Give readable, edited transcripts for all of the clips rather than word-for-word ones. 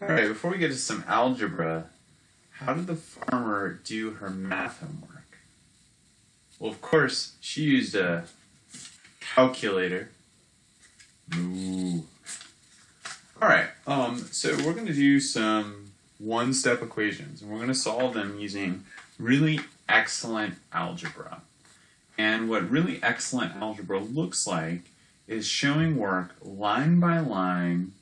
All right, before we get to some algebra, how did the farmer do her math homework? Well, of course, she used a calculator. Ooh. All right, so we're going to do some one-step equations, and we're going to solve them using really excellent algebra. And what really excellent algebra looks like is showing work line by line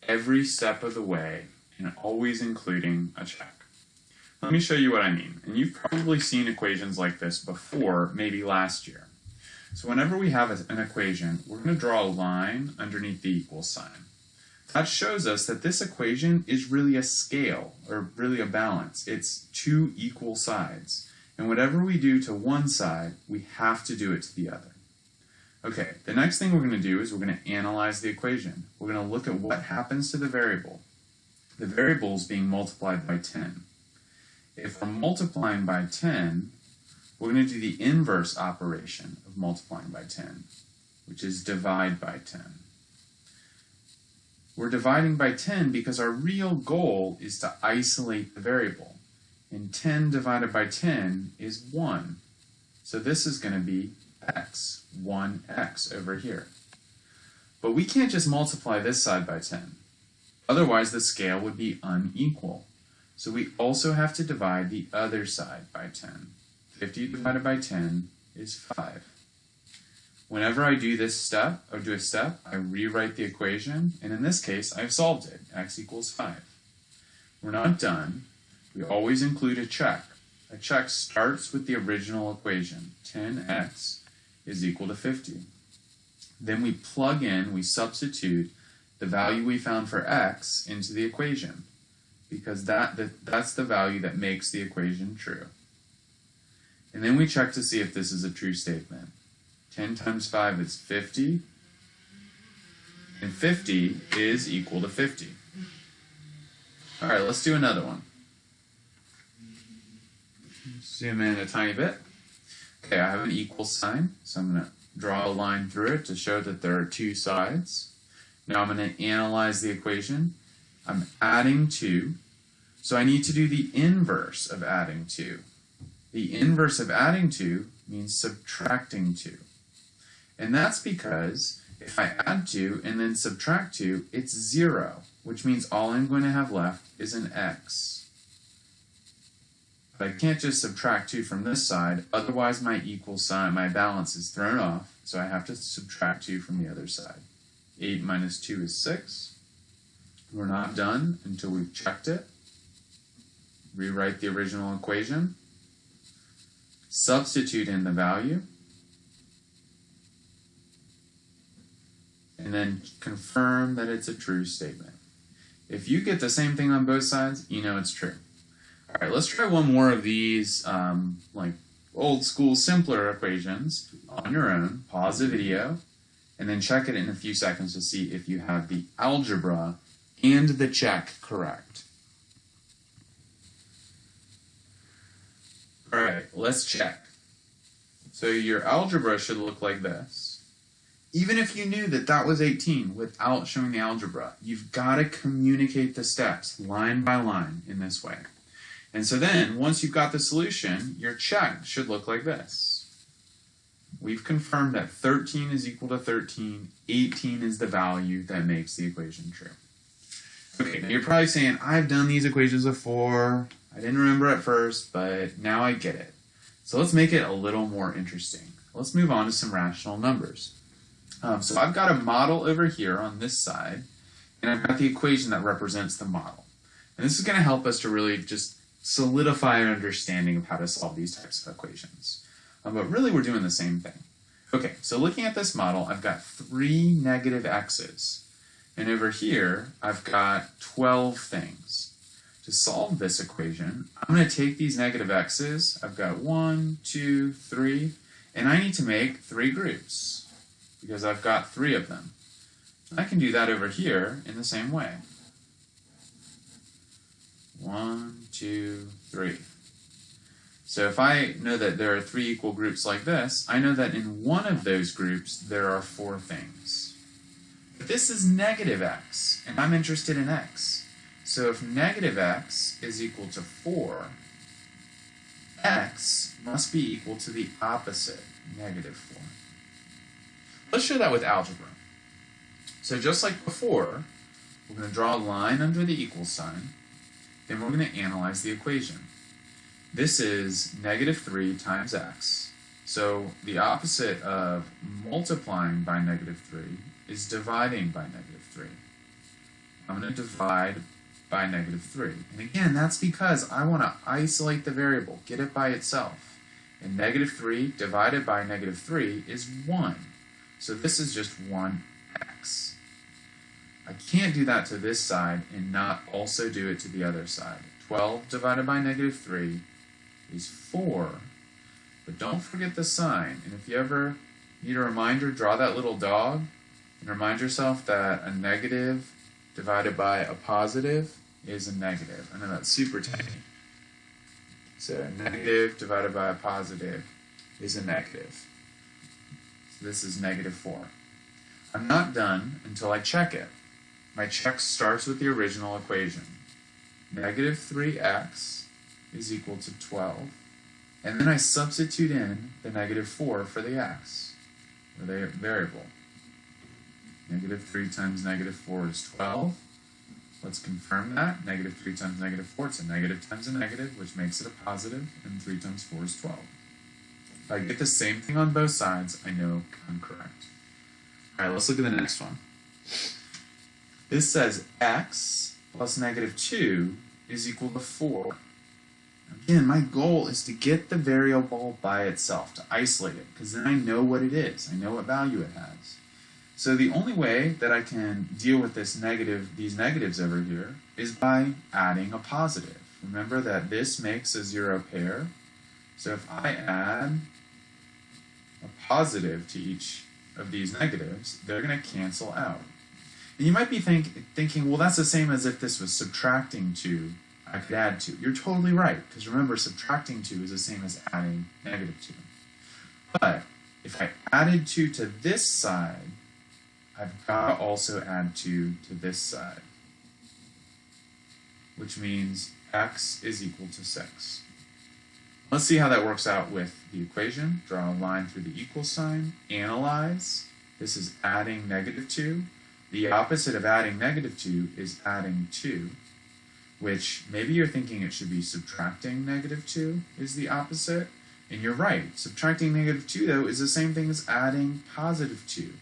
every step of the way and always including a check. Let me show you what I mean. And you've probably seen equations like this before, maybe last year. So whenever we have an equation, we're going to draw a line underneath the equal sign. That shows us that this equation is really a scale, or really a balance. It's two equal sides. And whatever we do to one side, we have to do it to the other. Okay, the next thing we're going to do is we're going to analyze the equation. We're going to look at what happens to the variable. The variable is being multiplied by 10. If we're multiplying by 10, we're going to do the inverse operation of multiplying by 10, which is divide by 10. We're dividing by 10 because our real goal is to isolate the variable. And 10 divided by 10 is 1. So this is going to be x, 1x over here. But we can't just multiply this side by 10. Otherwise, the scale would be unequal. So we also have to divide the other side by 10. 50 divided by 10 is 5. Whenever I do this step, I rewrite the equation, and in this case, I've solved it. X equals 5. We're not done. We always include a check. A check starts with the original equation, 10x is equal to 50. Then we plug in, we substitute the value we found for x into the equation, because that's the value that makes the equation true. And then we check to see if this is a true statement. 10 times 5 is 50, and 50 is equal to 50. All right, let's do another one. Zoom in a tiny bit. Okay, I have an equal sign, so I'm going to draw a line through it to show that there are two sides. Now I'm going to analyze the equation. I'm adding 2, so I need to do the inverse of adding 2. The inverse of adding 2 means subtracting 2. And that's because if I add 2 and then subtract 2, it's 0, which means all I'm going to have left is an x. But I can't just subtract 2 from this side, otherwise my equal sign, my balance is thrown off, so I have to subtract 2 from the other side. 8 minus 2 is 6. We're not done until we've checked it. Rewrite the original equation. Substitute in the value. And then confirm that it's a true statement. If you get the same thing on both sides, you know it's true. All right, let's try one more of these like old school simpler equations on your own. Pause the video and then check it in a few seconds to see if you have the algebra and the check correct. All right, let's check. So your algebra should look like this. Even if you knew that that was 18 without showing the algebra, you've got to communicate the steps line by line in this way. And so then, once you've got the solution, your check should look like this. We've confirmed that 13 is equal to 13, 18 is the value that makes the equation true. Okay, now you're probably saying, I've done these equations before, I didn't remember at first, but now I get it. So let's make it a little more interesting. Let's move on to some rational numbers. So I've got a model over here on this side, and I've got the equation that represents the model. And this is going to help us to really just solidify an understanding of how to solve these types of equations. But really we're doing the same thing. Okay, so looking at this model, I've got 3 negative x's. And over here, I've got 12 things. To solve this equation, I'm going to take these negative x's. I've got 1, 2, 3, and I need to make 3 groups because I've got 3 of them. I can do that over here in the same way. 1, 2, 3. So if I know that there are 3 equal groups like this, I know that in one of those groups there are 4 things. But this is negative x, and I'm interested in x. So if negative x is equal to 4, x must be equal to the opposite, negative 4. Let's show that with algebra. So just like before, we're going to draw a line under the equal sign, then we're going to analyze the equation. This is negative 3 times x. So the opposite of multiplying by negative 3 is dividing by negative 3. I'm going to divide by negative 3. And again, that's because I want to isolate the variable, get it by itself. And negative 3 divided by negative 3 is 1. So this is just 1x. I can't do that to this side and not also do it to the other side. 12 divided by negative 3 is 4. But don't forget the sign. And if you ever need a reminder, draw that little dog and remind yourself that a negative divided by a positive is a negative. I know that's super tiny. So a negative divided by a positive is a negative. So this is negative 4. I'm not done until I check it. My check starts with the original equation. Negative 3x is equal to 12. And then I substitute in the negative 4 for the x, or the variable. Negative 3 times negative 4 is 12. Let's confirm that. Negative 3 times negative 4, it's a negative times a negative, which makes it a positive, and 3 times 4 is 12. If I get the same thing on both sides, I know I'm correct. All right, let's look at the next one. This says x plus negative 2 is equal to 4. Again, my goal is to get the variable by itself, to isolate it, because then I know what it is. I know what value it has. So the only way that I can deal with these negatives over here is by adding a positive. Remember that this makes a zero pair. So if I add a positive to each of these negatives, they're going to cancel out. And you might be thinking, well, that's the same as if this was subtracting 2. I could add 2. You're totally right, because remember, subtracting 2 is the same as adding negative 2. But if I added 2 to this side, I've got to also add 2 to this side, which means x is equal to 6. Let's see how that works out with the equation. Draw a line through the equal sign, analyze. This is adding negative 2. The opposite of adding negative 2 is adding 2. Which maybe you're thinking it should be subtracting negative 2 is the opposite, and you're right. Subtracting negative 2, though, is the same thing as adding positive 2.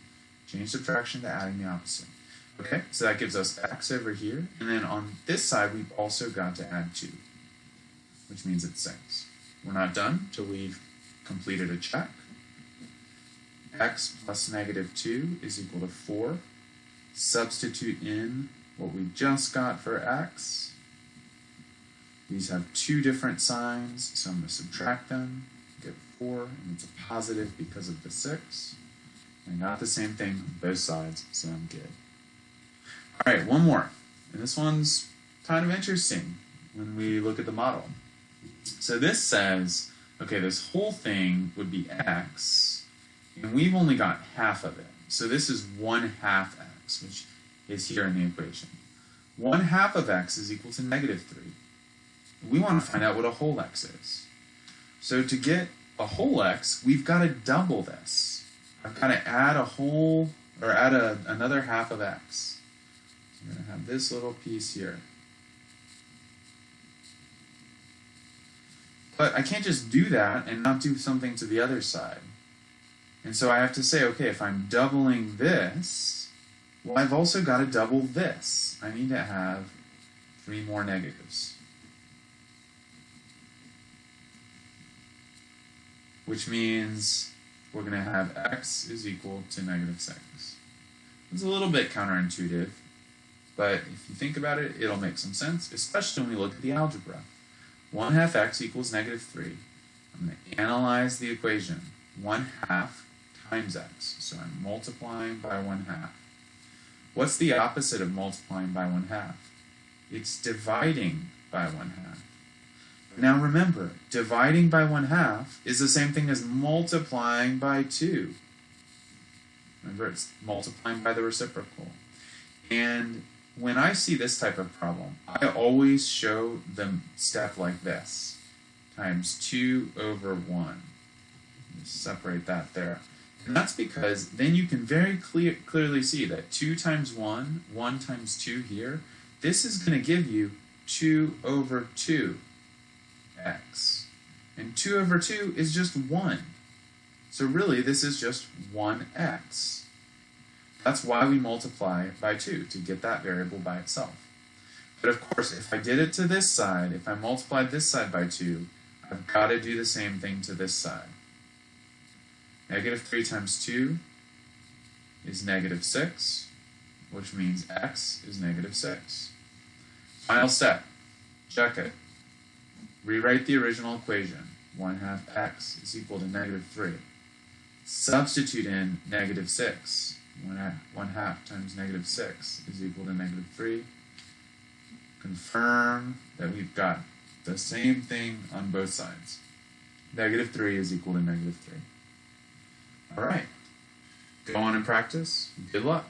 Change subtraction to adding the opposite. Okay, so that gives us x over here, and then on this side, we've also got to add 2, which means it's 6. We're not done until we've completed a check. X plus negative 2 is equal to 4. Substitute in what we just got for x. These have 2 different signs, so I'm going to subtract them, get 4, and it's a positive because of the 6. And I got the same thing on both sides, so I'm good. All right, one more. And this one's kind of interesting when we look at the model. So this says, okay, this whole thing would be x, and we've only got half of it. So this is 1/2 x, which is here in the equation. 1/2 of x is equal to negative 3. We want to find out what a whole x is. So to get a whole x, we've got to double this. I've got to add a whole, or add another half of x. So I'm going to have this little piece here. But I can't just do that and not do something to the other side. And so I have to say, okay, if I'm doubling this, well, I've also got to double this. I need to have 3 more negatives. Which means we're going to have x is equal to negative 6. It's a little bit counterintuitive, but if you think about it, it'll make some sense, especially when we look at the algebra. 1/2 x equals negative 3. I'm going to analyze the equation. 1/2 times x. So I'm multiplying by 1/2. What's the opposite of multiplying by 1/2? It's dividing by 1/2. Now remember, dividing by 1/2 is the same thing as multiplying by 2. Remember, it's multiplying by the reciprocal. And when I see this type of problem, I always show the step like this, times 2 over 1. Just separate that there. And that's because then you can very clearly see that 2 times 1, 1 times 2 here, this is going to give you 2 over 2x. And 2 over 2 is just 1. So really, this is just 1x. That's why we multiply by 2, to get that variable by itself. But of course, if I did it to this side, if I multiplied this side by 2, I've got to do the same thing to this side. Negative 3 times 2 is negative 6, which means x is negative 6. Final step. Check it. Rewrite the original equation. 1/2 x is equal to negative 3. Substitute in negative 6. 1/2 times negative 6 is equal to negative 3. Confirm that we've got the same thing on both sides. Negative 3 is equal to negative 3. All right. Go on and practice. Good luck.